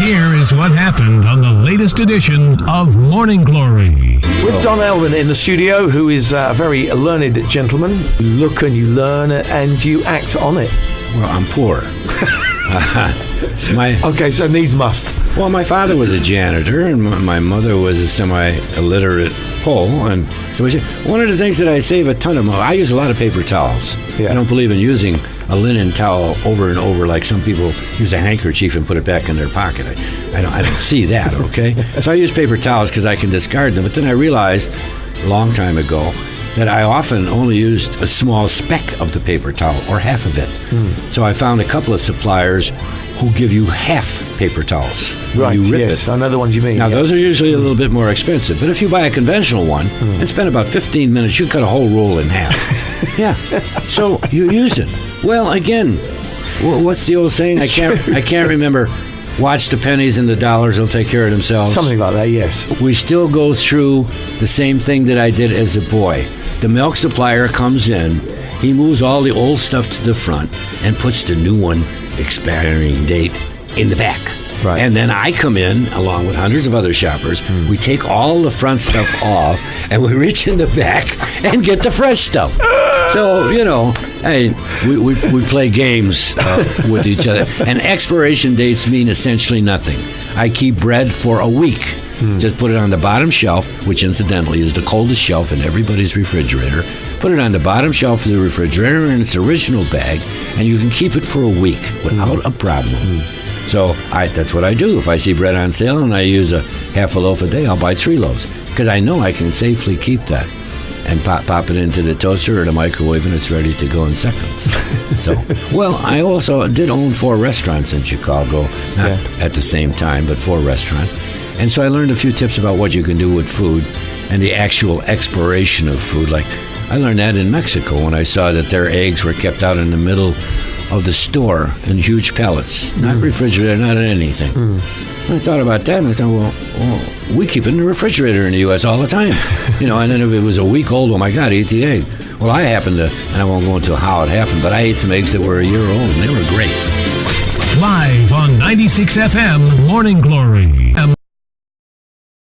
Here is what happened on the latest edition of Morning Glory. With Don Elman in the studio, who is a very learned gentleman. You look and you learn and you act on it. Well, I'm poor. Okay, so needs must. Well, my father was a janitor, and my mother was a semi-illiterate Pole. And so one of the things that I save a ton of money, I use a lot of paper towels. Yeah. I don't believe in using a linen towel over and over like some people use a handkerchief and put it back in their pocket. I don't see that, okay? So I use paper towels because I can discard them. But then I realized a long time ago that I often only used a small speck of the paper towel or half of it. So I found a couple of suppliers who give you half paper towels. Right, you rip yes, it. I know the ones you mean. Now, those are usually a little bit more expensive, but if you buy a conventional one and spend about 15 minutes, you cut a whole roll in half. Yeah, so you use it. Well, again, what's the old saying? I can't remember. Watch the pennies and the dollars will take care of themselves. Something like that, yes. We still go through the same thing that I did as a boy. The milk supplier comes in, he moves all the old stuff to the front and puts the new one, expiring date, in the back. Right. And then I come in, along with hundreds of other shoppers. We take all the front stuff off, and we reach in the back and get the fresh stuff. So, hey, we play games with each other. And expiration dates mean essentially nothing. I keep bread for a week. Just put it on the bottom shelf, which incidentally is the coldest shelf in everybody's refrigerator. Put it on the bottom shelf of the refrigerator in its original bag, and you can keep it for a week without a problem. So that's what I do. If I see bread on sale and I use a half a loaf a day, I'll buy 3 loaves because I know I can safely keep that and pop it into the toaster or the microwave, and it's ready to go in seconds. I also did own 4 restaurants in Chicago, not at the same time, but 4 restaurants. And so I learned a few tips about what you can do with food and the actual expiration of food. Like I learned that in Mexico when I saw that their eggs were kept out in the middle of the store in huge pellets, not refrigerated, not in anything. I thought about that, and I thought, well, we keep it in the refrigerator in the U.S. all the time. And then if it was a week old, oh my God, eat the egg. Well, I happened to, and I won't go into how it happened, but I ate some eggs that were a year old, and they were great. Live on 96 FM Morning Glory.